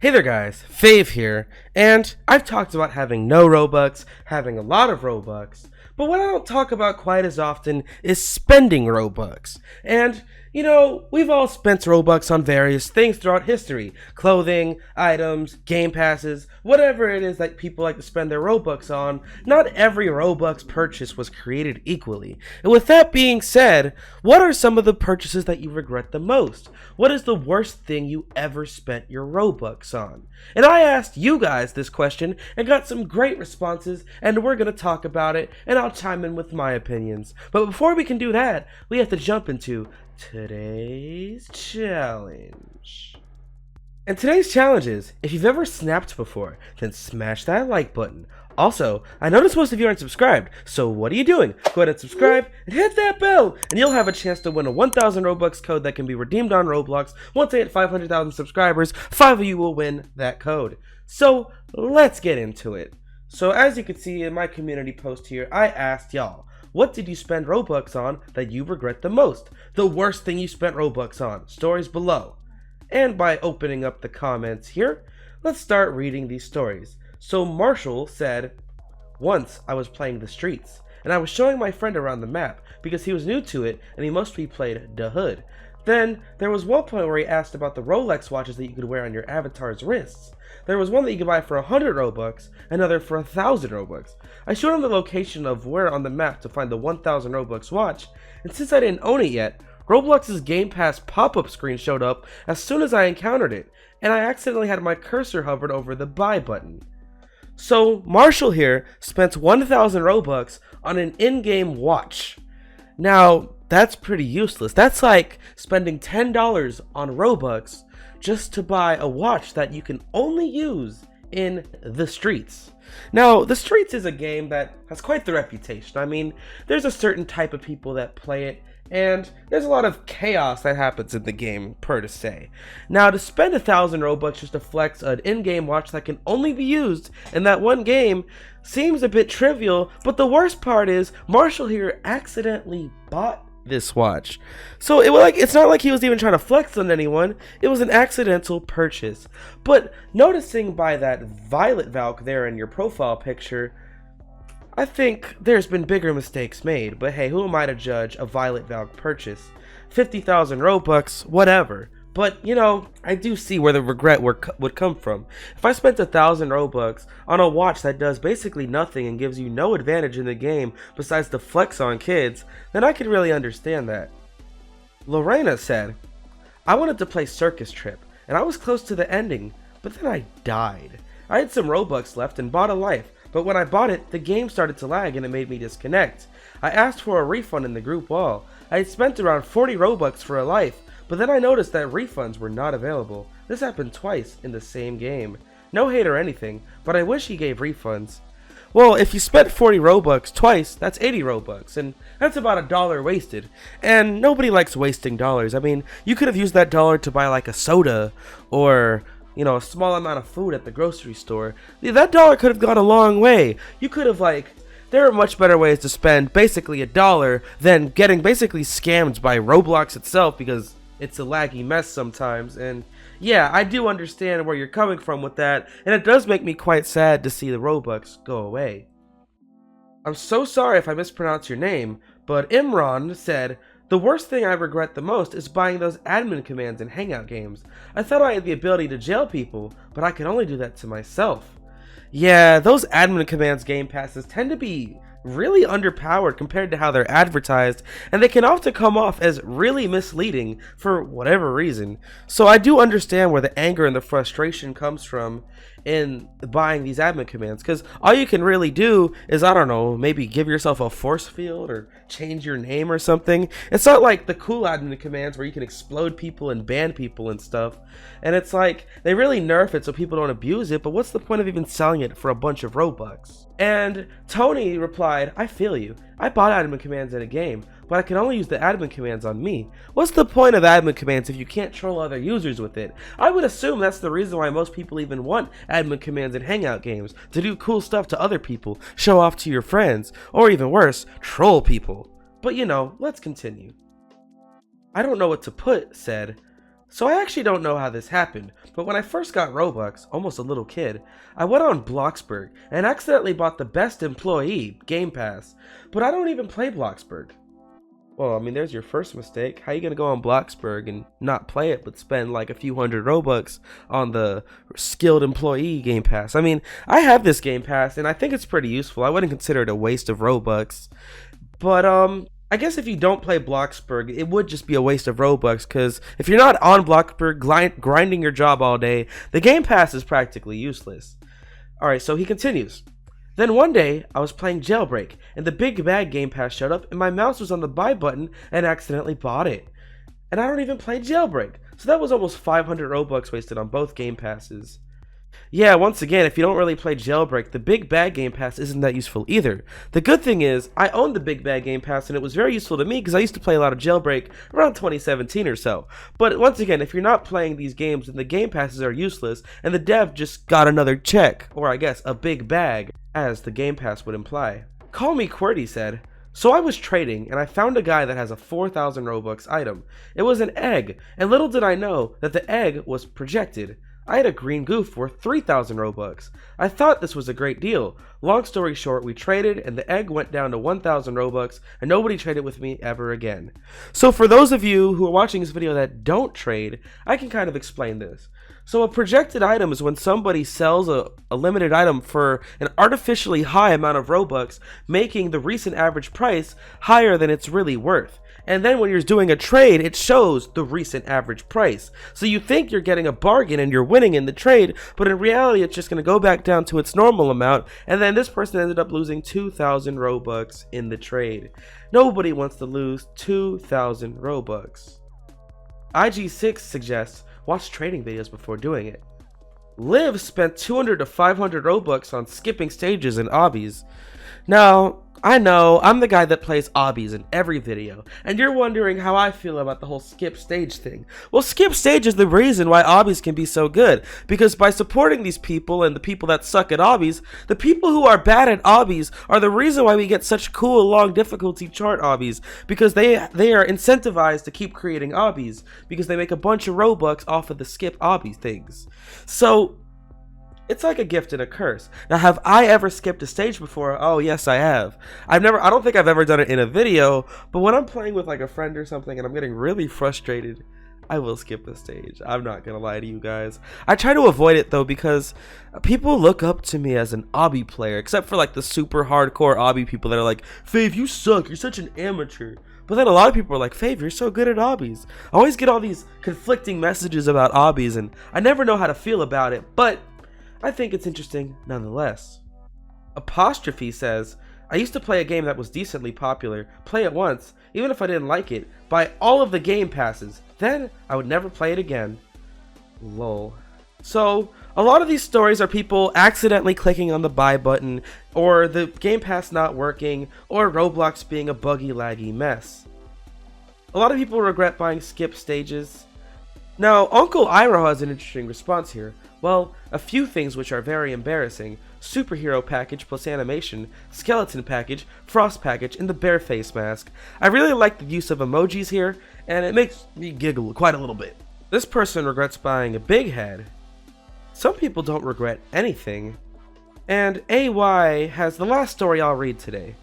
Hey there guys, Fave here, and I've talked about having no Robux, having a lot of Robux, but what I don't talk about quite as often is spending Robux. And, we've all spent Robux on various things throughout history. Clothing, items, game passes, whatever it is that people like to spend their Robux on. Not every Robux purchase was created equally. And with that being said, what are some of the purchases that you regret the most? What is the worst thing you ever spent your Robux on? And I asked you guys this question and got some great responses, and we're going to talk about it, and I'll chime in with my opinions. But before we can do that, we have to jump into today's challenge. And today's challenge is, if you've ever snapped before, then smash that like button. Also, I noticed most of you aren't subscribed, so what are you doing? Go ahead and subscribe and hit that bell, and you'll have a chance to win a 1,000 Robux code that can be redeemed on Roblox. Once I hit 500,000 subscribers, 5 of you will win that code. So, let's get into it. So, as you can see in my community post here, I asked y'all, what did you spend Robux on that you regret the most? The worst thing you spent Robux on. Stories below. And by opening up the comments here, let's start reading these stories. So Marshall said, once I was playing the streets, and I was showing my friend around the map because he was new to it and he mostly played the hood. Then there was one point where he asked about the Rolex watches that you could wear on your avatar's wrists. There was one that you could buy for 100 Robux, another for 1,000 Robux. I showed him the location of where on the map to find the 1,000 Robux watch, and since I didn't own it yet, Roblox's Game Pass pop-up screen showed up as soon as I encountered it, and I accidentally had my cursor hovered over the buy button. So Marshall here spent 1,000 Robux on an in-game watch. Now, that's pretty useless. That's like spending $10 on Robux just to buy a watch that you can only use in the streets. Now, the streets is a game that has quite the reputation. I mean, there's a certain type of people that play it, and there's a lot of chaos that happens in the game, per se. Now, to spend 1,000 Robux just to flex an in-game watch that can only be used in that one game seems a bit trivial, but the worst part is Marshall here accidentally bought this watch. So it's not like he was even trying to flex on anyone. It was an accidental purchase. But noticing by that violet Valk there in your profile picture, I think there's been bigger mistakes made, but hey, who am I to judge a violet Valk purchase? 50,000 Robux, whatever. But, I do see where the regret would come from. If I spent 1,000 Robux on a watch that does basically nothing and gives you no advantage in the game besides the flex on kids, then I could really understand that. Lorena said, I wanted to play Circus Trip, and I was close to the ending, but then I died. I had some Robux left and bought a life, but when I bought it, the game started to lag and it made me disconnect. I asked for a refund in the group wall. I had spent around 40 Robux for a life, but then I noticed that refunds were not available. This happened twice in the same game. No hate or anything, but I wish he gave refunds. Well, if you spent 40 Robux twice, that's 80 Robux, and that's about $1 wasted. And nobody likes wasting dollars. I mean, you could have used that dollar to buy like a soda, or a small amount of food at the grocery store. That dollar could have gone a long way. You could have there are much better ways to spend basically $1 than getting basically scammed by Roblox itself, because it's a laggy mess sometimes. And yeah, I do understand where you're coming from with that, and it does make me quite sad to see the Robux go away. I'm so sorry if I mispronounce your name, but Imran said, the worst thing I regret the most is buying those admin commands in Hangout games. I thought I had the ability to jail people, but I could only do that to myself. Yeah, those admin commands game passes tend to be really underpowered compared to how they're advertised, and they can often come off as really misleading for whatever reason. So I do understand where the anger and the frustration comes from in buying these admin commands, because all you can really do is, I don't know, maybe give yourself a force field or change your name or something. It's not like the cool admin commands where you can explode people and ban people and stuff, and it's like they really nerf it so people don't abuse it, but what's the point of even selling it for a bunch of Robux? And Tony replied, I feel you. I bought admin commands in a game, but I can only use the admin commands on me. What's the point of admin commands if you can't troll other users with it? I would assume that's the reason why most people even want admin commands in Hangout games, to do cool stuff to other people, show off to your friends, or even worse, troll people. But let's continue. I don't know what to put said, So I actually don't know how this happened, but when I first got Robux, almost a little kid, I went on Bloxburg and accidentally bought the best employee, Game Pass, but I don't even play Bloxburg. Well, I mean, there's your first mistake. How you gonna go on Bloxburg and not play it, but spend like a few hundred Robux on the skilled employee Game Pass? I mean, I have this Game Pass and I think it's pretty useful. I wouldn't consider it a waste of Robux, but I guess if you don't play Bloxburg, it would just be a waste of Robux, because if you're not on Bloxburg grinding your job all day, the Game Pass is practically useless. Alright, so he continues. Then one day, I was playing Jailbreak, and the Big Bag Game Pass showed up, and my mouse was on the buy button, and accidentally bought it. And I don't even play Jailbreak, so that was almost 500 Robux wasted on both Game Passes. Yeah, once again, if you don't really play Jailbreak, the Big Bag Game Pass isn't that useful either. The good thing is, I own the Big Bag Game Pass and it was very useful to me because I used to play a lot of Jailbreak around 2017 or so. But once again, if you're not playing these games, then the Game Passes are useless and the dev just got another check, or I guess a big bag, as the Game Pass would imply. Call me QWERTY said. So I was trading, and I found a guy that has a 4,000 Robux item. It was an egg, and little did I know that the egg was projected. I had a green goof worth 3,000 Robux. I thought this was a great deal. Long story short, we traded and the egg went down to 1,000 Robux and nobody traded with me ever again. So for those of you who are watching this video that don't trade, I can kind of explain this. So a projected item is when somebody sells a limited item for an artificially high amount of Robux, making the recent average price higher than it's really worth. And then when you're doing a trade, it shows the recent average price. So you think you're getting a bargain and you're winning in the trade, but in reality it's just going to go back down to its normal amount, and then this person ended up losing 2,000 Robux in the trade. Nobody wants to lose 2,000 Robux. IG6 suggests watch trading videos before doing it. Liv spent 200 to 500 Robux on skipping stages and obbies. Now, I know, I'm the guy that plays obbies in every video, and you're wondering how I feel about the whole skip stage thing. Well, skip stage is the reason why obbies can be so good, because by supporting these people and the people that suck at obbies, the people who are bad at obbies are the reason why we get such cool long difficulty chart obbies, because they are incentivized to keep creating obbies, because they make a bunch of Robux off of the skip obby things. So it's like a gift and a curse. Now, have I ever skipped a stage before? Oh, yes, I have. I don't think I've ever done it in a video, but when I'm playing with like a friend or something and I'm getting really frustrated, I will skip a stage. I'm not gonna lie to you guys. I try to avoid it though because people look up to me as an obby player, except for like the super hardcore obby people that are like, Fave, you suck, you're such an amateur. But then a lot of people are like, Fave, you're so good at obbies. I always get all these conflicting messages about obbies and I never know how to feel about it, but I think it's interesting nonetheless. Apostrophe says, I used to play a game that was decently popular, play it once, even if I didn't like it, buy all of the game passes, then I would never play it again. Lol. So, a lot of these stories are people accidentally clicking on the buy button, or the game pass not working, or Roblox being a buggy laggy mess. A lot of people regret buying skip stages. Now, Uncle Iroh has an interesting response here. Well, a few things which are very embarrassing. Superhero package plus animation, skeleton package, frost package, and the bear face mask. I really like the use of emojis here, and it makes me giggle quite a little bit. This person regrets buying a big head. Some people don't regret anything. And AY has the last story I'll read today.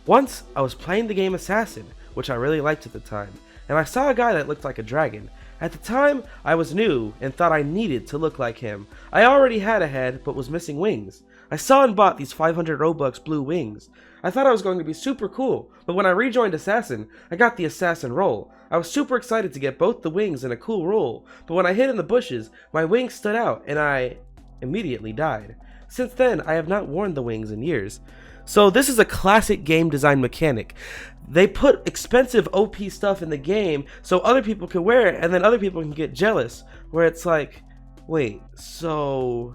Once, I was playing the game Assassin, which I really liked at the time, and I saw a guy that looked like a dragon. At the time, I was new and thought I needed to look like him. I already had a head, but was missing wings. I saw and bought these 500 Robux blue wings. I thought I was going to be super cool, but when I rejoined Assassin, I got the Assassin role. I was super excited to get both the wings and a cool role, but when I hid in the bushes, my wings stood out and I immediately died. Since then, I have not worn the wings in years. So this is a classic game design mechanic. They put expensive OP stuff in the game so other people can wear it and then other people can get jealous, where it's like, wait, so...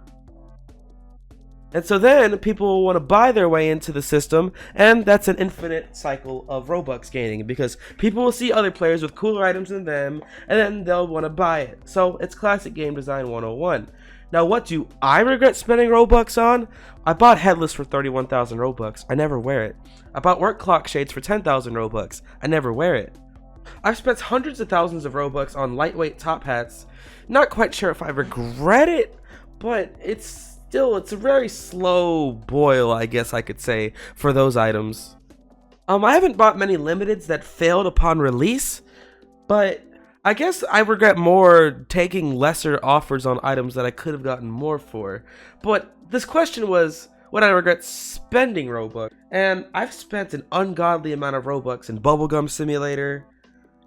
And so then people want to buy their way into the system, and that's an infinite cycle of Robux gaining, because people will see other players with cooler items than them, and then they'll want to buy it. So it's classic game design 101. Now, what do I regret spending Robux on? I bought Headless for 31,000 Robux. I never wear it. I bought work clock shades for 10,000 Robux. I never wear it. I've spent hundreds of thousands of Robux on lightweight top hats. Not quite sure if I regret it, but it's a very slow boil, I guess I could say, for those items. I haven't bought many limiteds that failed upon release, but I guess I regret more taking lesser offers on items that I could have gotten more for. But this question was, would I regret spending Robux? And I've spent an ungodly amount of Robux in Bubblegum Simulator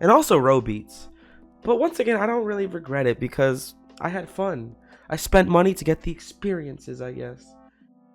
and also Robeats. But once again, I don't really regret it because I had fun. I spent money to get the experiences, I guess.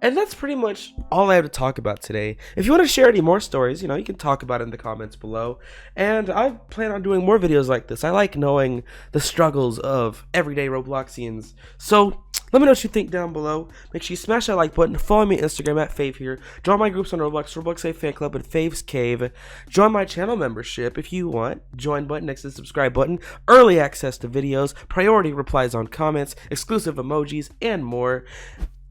And that's pretty much all I have to talk about today. If you want to share any more stories, you can talk about it in the comments below. And I plan on doing more videos like this. I like knowing the struggles of everyday Robloxians. So let me know what you think down below. Make sure you smash that like button. Follow me on Instagram at Fave here. Join my groups on Roblox, Roblox Fave Fan Club, and Fave's Cave. Join my channel membership if you want. Join button next to the subscribe button. Early access to videos, priority replies on comments, exclusive emojis, and more.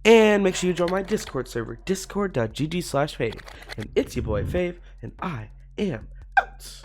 And make sure you join my Discord server, discord.gg/Fave. And it's your boy Fave, and I am out.